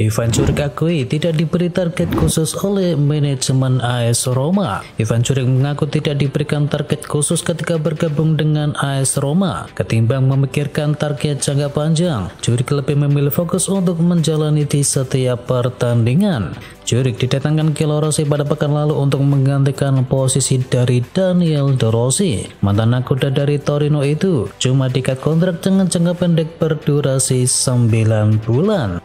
Ivan Djuric akui tidak diberi target khusus oleh manajemen AS Roma. Ivan Djuric mengaku tidak diberikan target khusus ketika bergabung dengan AS Roma. Ketimbang memikirkan target jangka panjang, Djuric lebih memilih fokus untuk menjalani di setiap pertandingan. Djuric didatangkan ke Rossi pada pekan lalu untuk menggantikan posisi dari Daniel De Rossi. Mantan nakoda dari Torino itu cuma diikat kontrak dengan jangka pendek berdurasi 9 bulan.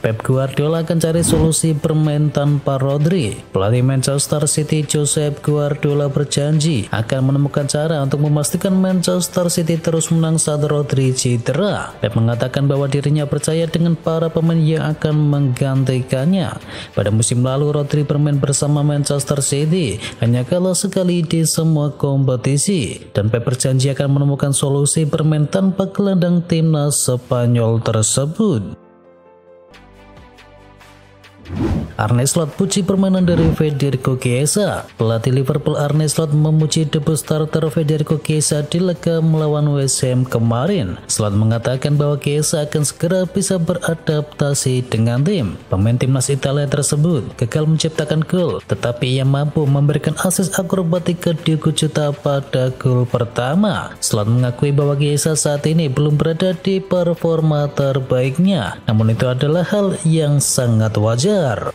Pep Guardiola akan cari solusi bermain tanpa Rodri. Pelatih Manchester City Josep Guardiola berjanji akan menemukan cara untuk memastikan Manchester City terus menang saat Rodri cedera. Pep mengatakan bahwa dirinya percaya dengan para pemain yang akan menggantikannya. Pada musim lalu Rodri bermain bersama Manchester City hanya kalah sekali di semua kompetisi, dan Pep berjanji akan menemukan solusi bermain tanpa gelandang timnas Spanyol tersebut. Arne Slot puji permainan dari Federico Chiesa. Pelatih Liverpool Arne Slot memuji debut starter Federico Chiesa di laga melawan West Ham kemarin. Slot mengatakan bahwa Chiesa akan segera bisa beradaptasi dengan tim. Pemain timnas Italia tersebut gagal menciptakan gol, tetapi ia mampu memberikan assist akrobatik ke Diogo Jota pada gol pertama. Slot mengakui bahwa Chiesa saat ini belum berada di performa terbaiknya, namun itu adalah hal yang sangat wajar.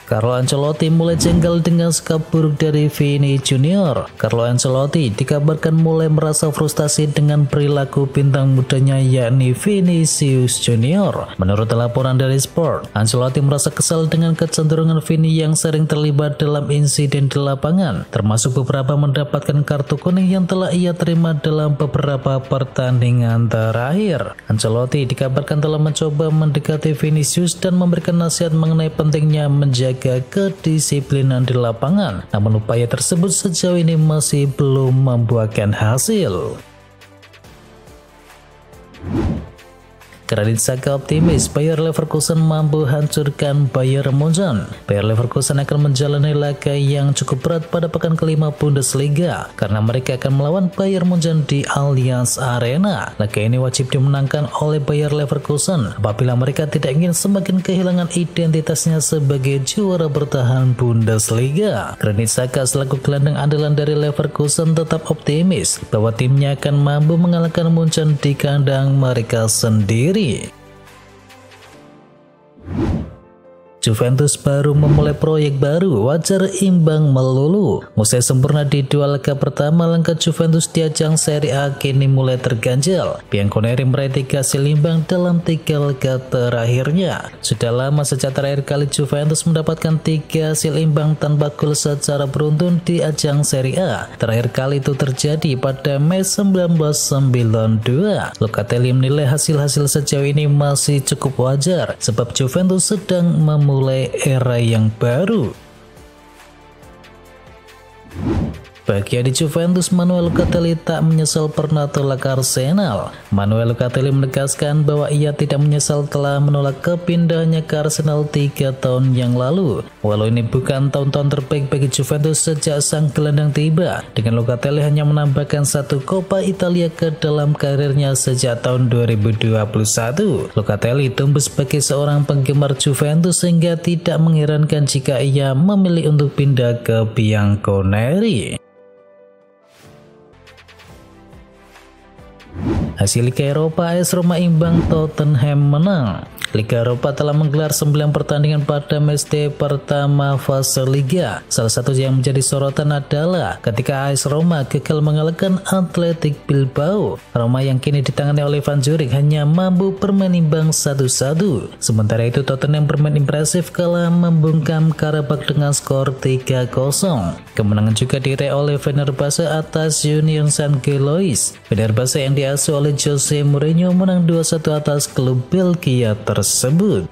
Carlo Ancelotti mulai jengkel dengan sikap buruk dari Vini Junior. Carlo Ancelotti dikabarkan mulai merasa frustasi dengan perilaku bintang mudanya yakni Vinicius Junior. Menurut laporan dari Sport, Ancelotti merasa kesal dengan kecenderungan Vini yang sering terlibat dalam insiden di lapangan, termasuk beberapa mendapatkan kartu kuning yang telah ia terima dalam beberapa pertandingan terakhir. Ancelotti dikabarkan telah mencoba mendekati Vinicius dan memberikan nasihat mengenai pentingnya menjaga kedisiplinan di lapangan, namun upaya tersebut sejauh ini masih belum membuahkan hasil. Granit Xhaka optimis Bayer Leverkusen mampu hancurkan Bayern Munchen. Bayer Leverkusen akan menjalani laga yang cukup berat pada pekan kelima Bundesliga karena mereka akan melawan Bayern Munchen di Allianz Arena. Laga ini wajib dimenangkan oleh Bayer Leverkusen apabila mereka tidak ingin semakin kehilangan identitasnya sebagai juara bertahan Bundesliga. Granit Xhaka selaku gelandang andalan dari Leverkusen tetap optimis bahwa timnya akan mampu mengalahkan Munchen di kandang mereka sendiri. Juventus baru memulai proyek baru, wajar imbang melulu. Usai sempurna di dua laga pertama, langkah Juventus di ajang Serie A kini mulai terganjal. Bianconeri meraih 3 hasil imbang dalam 3 laga terakhirnya. Sudah lama sejak terakhir kali Juventus mendapatkan 3 hasil imbang tanpa gol secara beruntun di ajang Serie A. Terakhir kali itu terjadi pada Mei 1992. Locatelli menilai hasil-hasil sejauh ini masih cukup wajar, sebab Juventus sedang memulai era yang baru. Bagian di Juventus, Manuel Locatelli tak menyesal pernah tolak Arsenal. Manuel Locatelli menegaskan bahwa ia tidak menyesal telah menolak kepindahannya ke Arsenal 3 tahun yang lalu. Walau ini bukan tahun-tahun terbaik bagi Juventus sejak sang gelandang tiba, dengan Locatelli hanya menambahkan 1 Coppa Italia ke dalam karirnya sejak tahun 2021. Locatelli tumbuh sebagai seorang penggemar Juventus sehingga tidak mengherankan jika ia memilih untuk pindah ke Bianconeri. Hasil Liga Eropa, AS Roma imbang, Tottenham menang. Liga Eropa telah menggelar 9 pertandingan pada matchday pertama fase Liga. Salah satu yang menjadi sorotan adalah ketika AS Roma gagal mengalahkan Athletic Bilbao. Roma yang kini ditangani oleh Ivan Djuric hanya mampu bermain imbang 1-1. Sementara itu Tottenham bermain impresif kalah membungkam Karabakh dengan skor 3-0. Kemenangan juga diraih oleh Fenerbahce atas Union Saint-Gilloise. Fenerbahce yang diasuh oleh Jose Mourinho menang 2-1 atas klub Belgia tersebut.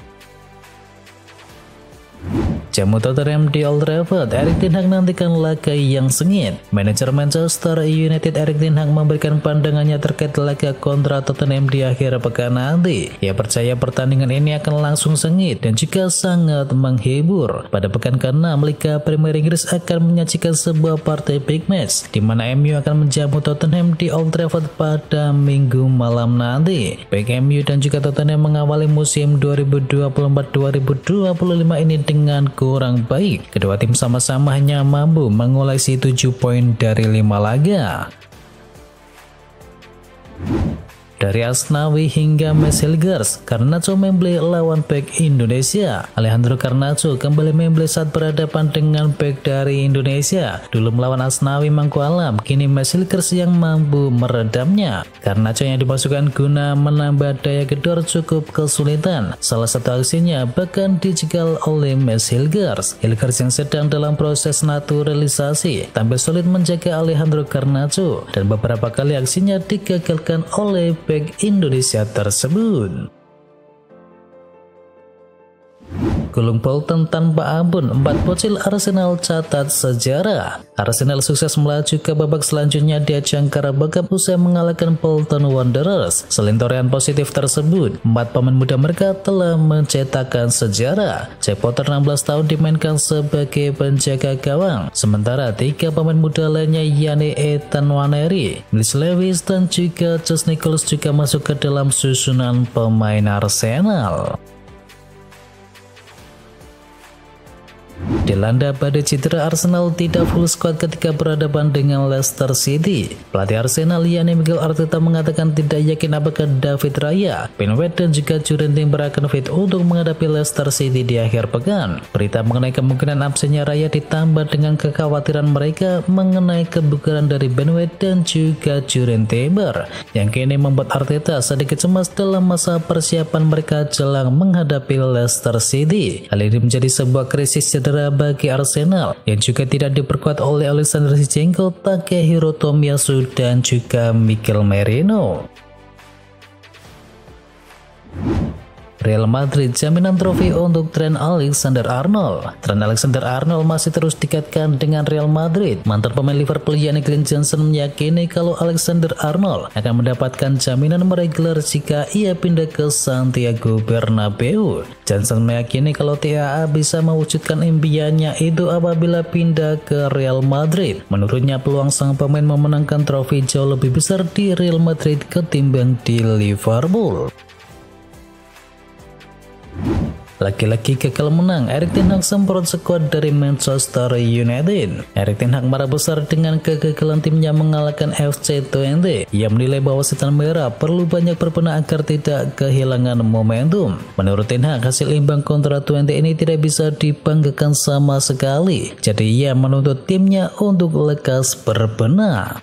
jamu Tottenham di Old Trafford, Erik ten Hag nantikan laga yang sengit. Manajer Manchester United Erik ten Hag memberikan pandangannya terkait laga kontra Tottenham di akhir pekan nanti. Ia percaya pertandingan ini akan langsung sengit dan juga sangat menghibur. Pada pekan ke-6, Liga Premier Inggris akan menyajikan sebuah partai big match di mana MU akan menjamu Tottenham di Old Trafford pada Minggu malam nanti. Baik MU dan juga Tottenham mengawali musim 2024-2025 ini dengan kurang baik. Kedua tim sama-sama hanya mampu mengoleksi 7 poin dari 5 laga. Dari Asnawi hingga Mesilgers, Garnacho membeli lawan bek Indonesia. Alejandro Garnacho kembali membeli saat berhadapan dengan bek dari Indonesia. Dulu melawan Asnawi Mangkualam, kini Mesilgers yang mampu meredamnya. Garnacho yang dimasukkan guna menambah daya gedor cukup kesulitan. Salah satu aksinya bahkan dijegal oleh Mesilgers. Hilgers yang sedang dalam proses naturalisasi tampil solid menjaga Alejandro Garnacho dan beberapa kali aksinya digagalkan oleh bek Indonesia tersebut. Gulung Bolton tanpa ampun, 4 bocil Arsenal catat sejarah. Arsenal sukses melaju ke babak selanjutnya di ajang Carabao Cup usai mengalahkan Bolton Wanderers. Selain torehan positif tersebut, 4 pemain muda mereka telah mencetakkan sejarah. Jack Potter 16 tahun dimainkan sebagai penjaga gawang, sementara 3 pemain muda lainnya yakni Ethan Nwaneri, Miles Lewis dan juga Josh Nichols juga masuk ke dalam susunan pemain Arsenal. Dilanda badai cedera, Arsenal tidak full squad ketika berhadapan dengan Leicester City. Pelatih Arsenal yakni Mikel Arteta mengatakan tidak yakin apakah David Raya, Ben White dan juga Jurgen Timber akan fit untuk menghadapi Leicester City di akhir pekan. Berita mengenai kemungkinan absennya Raya ditambah dengan kekhawatiran mereka mengenai kebugaran dari Ben White dan juga Jurgen Timber yang kini membuat Arteta sedikit cemas dalam masa persiapan mereka jelang menghadapi Leicester City. Hal ini menjadi sebuah krisis cedera bagi Arsenal yang juga tidak diperkuat oleh Alexander Zinchenko, Takehiro Tomiyasu dan juga Mikel Merino. Real Madrid jaminan trofi untuk Trent Alexander-Arnold. Trent Alexander-Arnold masih terus dikaitkan dengan Real Madrid. Mantan pemain Liverpool yakni Glenn Johnson meyakini kalau Alexander-Arnold akan mendapatkan jaminan reguler jika ia pindah ke Santiago Bernabeu. Johnson meyakini kalau TAA bisa mewujudkan impiannya itu apabila pindah ke Real Madrid. Menurutnya peluang sang pemain memenangkan trofi jauh lebih besar di Real Madrid ketimbang di Liverpool. Lagi-lagi gagal menang, Erik ten Hag semprot skuad dari Manchester United. Erik ten Hag marah besar dengan kegagalan timnya mengalahkan FC Twente. Ia menilai bahwa setan merah perlu banyak berbenah agar tidak kehilangan momentum. Menurut ten Hag, hasil imbang kontra Twente ini tidak bisa dibanggakan sama sekali. Jadi ia menuntut timnya untuk lekas berbenah.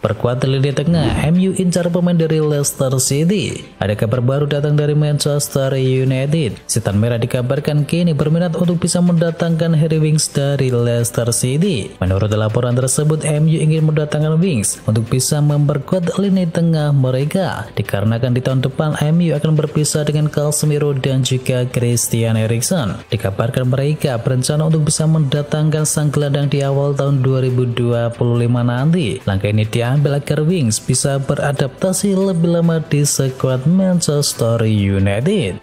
Perkuat lini tengah, MU incar pemain dari Leicester City. Ada kabar baru datang dari Manchester United. Setan merah dikabarkan kini berminat untuk bisa mendatangkan Harry Winks dari Leicester City. Menurut laporan tersebut, MU ingin mendatangkan Winks untuk bisa memperkuat lini tengah mereka. Dikarenakan di tahun depan MU akan berpisah dengan Casemiro dan juga Christian Eriksen. Dikabarkan mereka berencana untuk bisa mendatangkan sang gelandang di awal tahun 2025 nanti. Langkah ini diambil agar Winks bisa beradaptasi lebih lama di skuad Manchester United.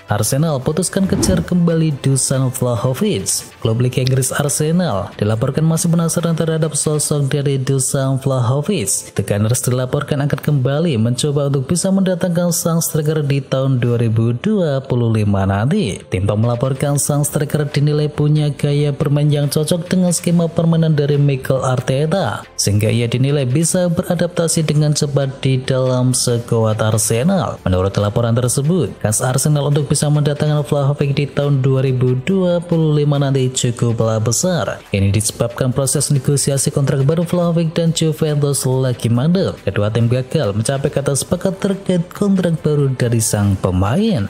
Arsenal putuskan kejar kembali Dusan Vlahovic. Klub Liga Inggris Arsenal dilaporkan masih penasaran terhadap sosok dari Dusan Vlahovic. The Gunners dilaporkan akan kembali mencoba untuk bisa mendatangkan sang striker di tahun 2025 nanti. Tim Tom melaporkan sang striker dinilai punya gaya bermain yang cocok dengan skema permainan dari Mikel Arteta, sehingga ia dinilai bisa beradaptasi dengan cepat di dalam skuad Arsenal. Menurut laporan tersebut, kans Arsenal untuk bisa mendatangkan Vlahovic di tahun 2025 nanti cukuplah besar. Ini disebabkan proses negosiasi kontrak baru Vlahovic dan Juventus lagi mandek. Kedua tim gagal mencapai kata sepakat terkait kontrak baru dari sang pemain.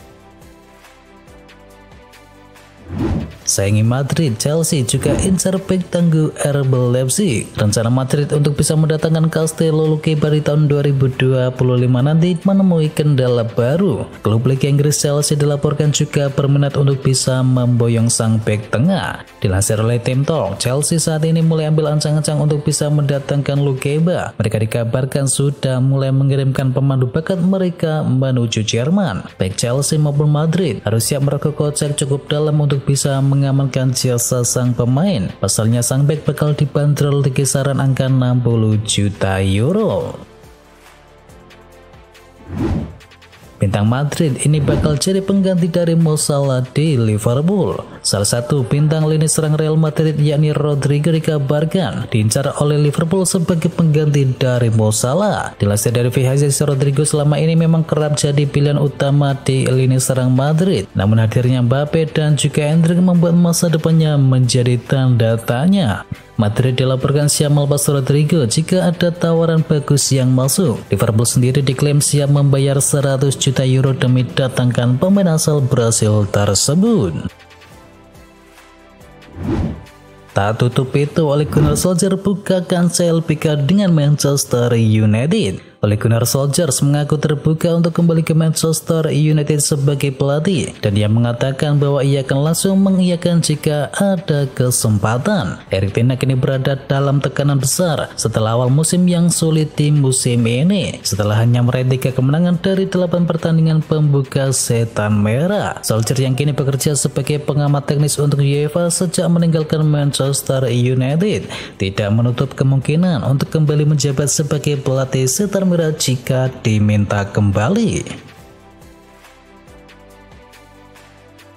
saingi Madrid, Chelsea juga incar bek tangguh RB Leipzig. Rencana Madrid untuk bisa mendatangkan Castello Luqueba di tahun 2025 nanti menemui kendala baru. Klub Liga Inggris Chelsea dilaporkan juga berminat untuk bisa memboyong sang bek tengah. Dilansir oleh Tim Talk, Chelsea saat ini mulai ambil ancang-ancang untuk bisa mendatangkan Luqueba. Mereka dikabarkan sudah mulai mengirimkan pemandu bakat mereka menuju Jerman. Baik Chelsea maupun Madrid harus siap merogoh kocek cukup dalam untuk bisa mengamankan jasa sang pemain. Pasalnya sang bek bakal dibanderol di kisaran angka 60 juta euro. Bintang Madrid ini bakal jadi pengganti dari Mo Salah di Liverpool. Salah satu bintang lini serang Real Madrid yakni Rodrigo dikabarkan diincar oleh Liverpool sebagai pengganti dari Mo Salah. Dilansir dari VHS, Rodrigo selama ini memang kerap jadi pilihan utama di lini serang Madrid. Namun hadirnya Mbappe dan juga Endrick membuat masa depannya menjadi tanda tanya. Madrid dilaporkan siap melepas Rodrigo jika ada tawaran bagus yang masuk. Liverpool sendiri diklaim siap membayar 100 juta euro demi datangkan pemain asal Brasil tersebut. Tak tutup itu, Ole Gunnar Solskjaer buka kancah LPK dengan Manchester United. Ole Gunnar Solskjaer mengaku terbuka untuk kembali ke Manchester United sebagai pelatih, dan dia mengatakan bahwa ia akan langsung mengiyakan jika ada kesempatan. Erik ten Hag kini berada dalam tekanan besar setelah awal musim yang sulit di musim ini. Setelah hanya meraih 3 kemenangan dari 8 pertandingan pembuka setan merah, Solskjaer yang kini bekerja sebagai pengamat teknis untuk UEFA sejak meninggalkan Manchester United tidak menutup kemungkinan untuk kembali menjabat sebagai pelatih setan merah jika diminta kembali.